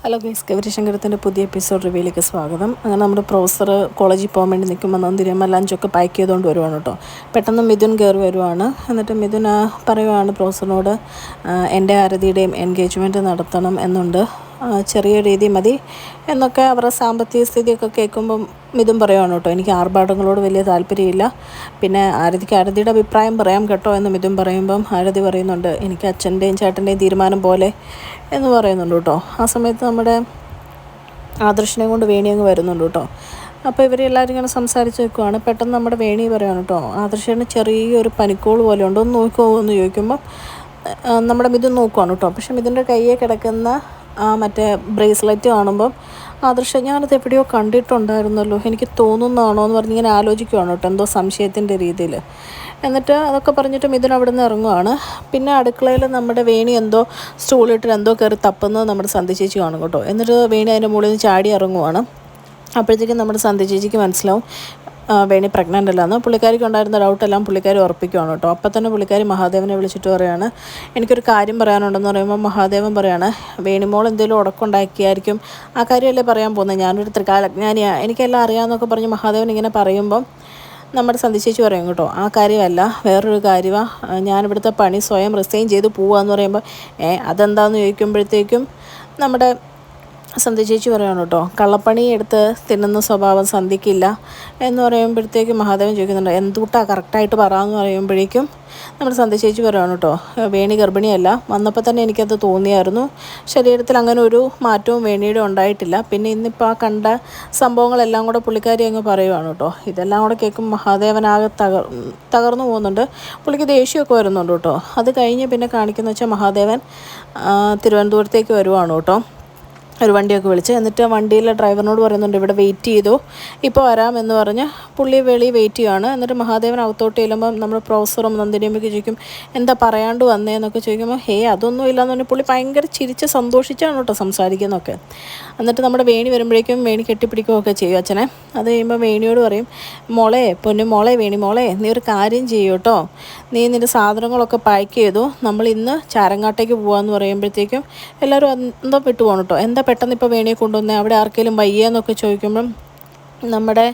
Hello guys, ഗൗരിശങ്കരത്തിൻ്റെ പുതിയ episode റിവ്യൂയിലേക്ക് സ്വാഗതം. അങ്ങനെ നമ്മുടെ പ്രൊഫസർ കോളേജിൽ പോകാൻ വേണ്ടി നിൽക്കുമ്പോൾ നന്ദിനിയമ്മ ലഞ്ചൊക്കെ പാക്ക് ചെയ്തുകൊണ്ട് വരുവാണ് കേട്ടോ. പെട്ടെന്ന് മിഥുൻ കയറി വരുവാണ്. എന്നിട്ട് മിഥുൻ പറയുവാണ് പ്രൊഫസറിനോട്, എൻ്റെ ആരതിയുടെയും എൻഗേജ്മെൻറ്റ് നടത്തണം എന്നുണ്ട്, ചെറിയ രീതി മതി എന്നൊക്കെ അവരുടെ സാമ്പത്തിക സ്ഥിതിയൊക്കെ കേൾക്കുമ്പം മിഥുൻ പറയുവാണ് കേട്ടോ. എനിക്ക് ആർഭാടങ്ങളോട് വലിയ താല്പര്യമില്ല, പിന്നെ ആരതിയുടെ അഭിപ്രായം പറയാം കേട്ടോ എന്ന് മിഥുൻ പറയുമ്പം ആരതി പറയുന്നുണ്ട്, എനിക്ക് അച്ഛൻ്റെയും ചേട്ടൻ്റെയും തീരുമാനം പോലെ എന്ന് പറയുന്നുണ്ട് കേട്ടോ. ആ സമയത്ത് നമ്മുടെ ആദർശിനെ കൊണ്ട് വേണി അങ്ങ് വരുന്നുണ്ട് കേട്ടോ. അപ്പോൾ ഇവരെല്ലാവരും ഇങ്ങനെ സംസാരിച്ച് നിൽക്കുവാണ്. പെട്ടെന്ന് നമ്മുടെ വേണി പറയുകയാണ് കേട്ടോ, ആദർശന് ചെറിയൊരു പനിക്കോള് പോലെ ഉണ്ട്, ഒന്ന് നോക്കുമോ എന്ന് ചോദിക്കുമ്പോൾ നമ്മുടെ മിഥുൻ നോക്കുവാണ് കേട്ടോ. പക്ഷെ മിഥുൻ്റെ കയ്യിൽ കിടക്കുന്ന മറ്റേ ബ്രേസ്ലെറ്റ് കാണുമ്പം ആദർശ ഞാനത് എവിടെയോ കണ്ടിട്ടുണ്ടായിരുന്നല്ലോ, എനിക്ക് തോന്നുന്നതാണോ എന്ന് പറഞ്ഞ് ഇങ്ങനെ ആലോചിക്കുവാണ് കേട്ടോ, എന്തോ സംശയത്തിൻ്റെ രീതിയിൽ. എന്നിട്ട് അതൊക്കെ പറഞ്ഞിട്ട് മിഥുൻ അവിടെ നിന്ന് ഇറങ്ങുവാണ്. പിന്നെ അടുക്കളയിൽ നമ്മുടെ വേണി എന്തോ സ്റ്റൂളിട്ട് എന്തോ കയറി തപ്പുന്നത് നമ്മുടെ സന്ധ്യ ചേച്ചി കാണും കേട്ടോ. എന്നിട്ട് വേണി അതിൻ്റെ മുകളിൽ നിന്ന് ചാടി ഇറങ്ങുവാണ്. അപ്പോഴത്തേക്കും നമ്മുടെ സന്ധ്യ ചേച്ചിക്ക് മനസ്സിലാവും വേണി പ്രഗ്നൻ്റ് അല്ലാന്ന്. പുള്ളിക്കാരിക്ക് ഉണ്ടായിരുന്ന ഡൗട്ടെല്ലാം പുള്ളിക്കാരി ഉറപ്പിക്കുവാണ് കേട്ടോ. അപ്പം തന്നെ പുള്ളിക്കാരി മഹാദേവനെ വിളിച്ചിട്ട് പറയുകയാണ്, എനിക്കൊരു കാര്യം പറയാനുണ്ടെന്ന് പറയുമ്പോൾ മഹാദേവൻ പറയാണ്, വേണിമോൾ എന്തെങ്കിലും ഉടക്കുണ്ടാക്കിയായിരിക്കും, ആ കാര്യമല്ലേ പറയാൻ പോകുന്നത്, ഞാനൊരു ത്രികാലജ്ഞാനിയാണ്, എനിക്കെല്ലാം അറിയാമെന്നൊക്കെ പറഞ്ഞ് മഹാദേവൻ ഇങ്ങനെ പറയുമ്പം നമ്മുടെ സന്ധ്യ ചേച്ചി പറയും കേട്ടോ, ആ കാര്യമല്ല വേറൊരു കാര്യമാണ്, ഞാനിവിടുത്തെ പണി സ്വയം റിസൈൻ ചെയ്ത് പോവാന്ന് പറയുമ്പോൾ അതെന്താണെന്ന് ചോദിക്കുമ്പോഴത്തേക്കും നമ്മുടെ സന്ധ്യ ചേച്ചി പറയുകയാണ് കേട്ടോ, കള്ളപ്പണി എടുത്ത് തിന്നുന്ന സ്വഭാവം സന്ധ്യക്കില്ല എന്ന് പറയുമ്പോഴത്തേക്കും മഹാദേവൻ ചോദിക്കുന്നുണ്ട്, എന്തുട്ടാ കറക്റ്റായിട്ട് പറയാമെന്ന് പറയുമ്പോഴേക്കും നമ്മുടെ സന്ധ്യ ചേച്ചി പറയുകയാണ് കേട്ടോ, വേണി ഗർഭിണിയല്ല, വന്നപ്പോൾ തന്നെ എനിക്കത് തോന്നിയായിരുന്നു, ശരീരത്തിൽ അങ്ങനെ ഒരു മാറ്റവും വേണിയുടെ ഉണ്ടായിട്ടില്ല, പിന്നെ ഇന്നിപ്പോൾ ആ കണ്ട സംഭവങ്ങളെല്ലാം കൂടെ പുള്ളിക്കാരി അങ്ങ് പറയുവാണ് കേട്ടോ. ഇതെല്ലാം കൂടെ കേൾക്കുമ്പോൾ മഹാദേവനാകെ തകർന്നു പോകുന്നുണ്ട്. പുള്ളിക്ക് ദേഷ്യമൊക്കെ വരുന്നുണ്ട് കേട്ടോ. അത് കഴിഞ്ഞ് പിന്നെ കാണിക്കുന്ന വെച്ചാൽ മഹാദേവൻ തിരുവനന്തപുരത്തേക്ക് വരുവാണ് കേട്ടോ, ഒരു വണ്ടിയൊക്കെ വിളിച്ച്. എന്നിട്ട് വണ്ടിയിലെ ഡ്രൈവറിനോട് പറയുന്നുണ്ട്, ഇവിടെ വെയിറ്റ് ചെയ്തു, ഇപ്പോൾ വരാമെന്ന് പറഞ്ഞ് പുള്ളി വെളി വെയിറ്റ് ചെയ്യുകയാണ്. എന്നിട്ട് മഹാദേവൻ അകത്തോട്ട് ചെല്ലുമ്പം നമ്മുടെ പ്രൊഫസറും നന്ദിനിയമ്മയ്ക്ക് ചോദിക്കും, എന്താ പറയാണ്ട് വന്നേന്നൊക്കെ ചോദിക്കുമ്പോൾ അതൊന്നും ഇല്ലയെന്ന് പറഞ്ഞാൽ പുള്ളി ഭയങ്കര ചിരിച്ച് സന്തോഷിച്ചാണ് കേട്ടോ സംസാരിക്കുന്നതൊക്കെ. എന്നിട്ട് നമ്മുടെ വേണി വരുമ്പോഴേക്കും വേണി കെട്ടിപ്പിടിക്കുകയൊക്കെ ചെയ്യും അച്ഛനെ. അത് കഴിയുമ്പോൾ വേണിയോട് പറയും, മോളെ പൊന്നു മോളെ വേണി മോളെ, നീ ഒരു കാര്യം ചെയ്യൂ കേട്ടോ, നീ നിൻ്റെ സാധനങ്ങളൊക്കെ പാക്ക് ചെയ്തു, നമ്മൾ ഇന്ന് ചാരങ്ങാട്ടേക്ക് പോകാമെന്ന് പറയുമ്പോഴത്തേക്കും എല്ലാവരും എന്തോ വിട്ടു പോകണം കേട്ടോ. എന്താ പെട്ടെന്ന് ഇപ്പോൾ വേണിയെ കൊണ്ടുവന്നേ, അവിടെ ആർക്കെങ്കിലും വയ്യെന്നൊക്കെ ചോദിക്കുമ്പം നമ്മുടെ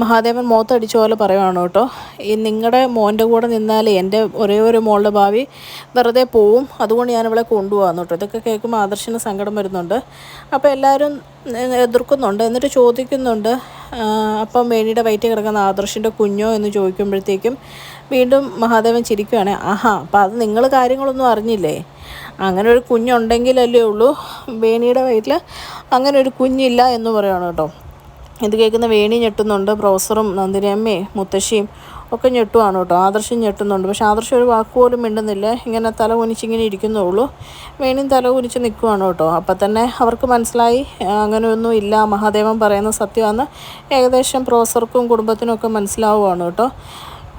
മഹാദേവൻ മുഖത്തടിച്ച പോലെ പറയുവാണ് കേട്ടോ, ഈ നിങ്ങളുടെ മോൻ്റെ കൂടെ നിന്നാൽ എൻ്റെ ഒരേ ഒരു മോളുടെ ഭാവി വെറുതെ പോവും, അതുകൊണ്ട് ഞാനിവളെ കൊണ്ടുപോകാമെന്ന് കേട്ടോ. ഇതൊക്കെ കേൾക്കുമ്പോൾ ആദർശന് സങ്കടം വരുന്നുണ്ട്. അപ്പോൾ എല്ലാവരും എതിർക്കുന്നുണ്ട്. എന്നിട്ട് ചോദിക്കുന്നുണ്ട്, അപ്പം വേണിയുടെ വയറ്റിൽ കിടക്കുന്ന ആദർശിൻ്റെ കുഞ്ഞോ എന്ന് ചോദിക്കുമ്പോഴത്തേക്കും വീണ്ടും മഹാദേവൻ ചിരിക്കുകയാണ്, ആഹാ അപ്പം അത് നിങ്ങൾ കാര്യങ്ങളൊന്നും അറിഞ്ഞില്ലേ, അങ്ങനെ ഒരു കുഞ്ഞുണ്ടെങ്കിലല്ലേ ഉള്ളൂ, വേണിയുടെ വയറ്റിൽ അങ്ങനെ ഒരു കുഞ്ഞില്ല എന്ന് പറയുകയാണ് കേട്ടോ. ഇത് കേൾക്കുന്ന വേണി ഞെട്ടുന്നുണ്ട്, പ്രൊഫസറും നന്ദിനിയമ്മയും മുത്തശ്ശിയും ഒക്കെ ഞെട്ടുവാണ് കേട്ടോ. ആദർശം ഞെട്ടുന്നുണ്ട്, പക്ഷേ ആദർശം ഒരു വാക്കുപോലും മിണ്ടുന്നില്ല, ഇങ്ങനെ തല കുനിച്ചിങ്ങനെ ഇരിക്കുന്നുള്ളൂ. വേണിയും തല കുനിച്ച് നിൽക്കുവാണ് കേട്ടോ. അപ്പം തന്നെ അവർക്ക് മനസ്സിലായി അങ്ങനെയൊന്നും ഇല്ല, മഹാദേവൻ പറയുന്ന സത്യമാണെന്ന് ഏകദേശം പ്രൊഫസർക്കും കുടുംബത്തിനും ഒക്കെ മനസ്സിലാവുകയാണ് കേട്ടോ.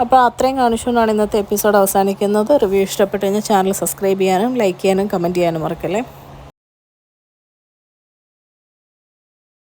അപ്പോൾ അത്രയും കാണിച്ചുകൊണ്ടാണ് ഇന്നത്തെ എപ്പിസോഡ് അവസാനിക്കുന്നത്. റിവ്യൂ ഇഷ്ടപ്പെട്ട് കഴിഞ്ഞാൽ ചാനൽ സബ്സ്ക്രൈബ് ചെയ്യാനും ലൈക്ക് ചെയ്യാനും കമൻറ്റ് ചെയ്യാനും മറക്കല്ലേ.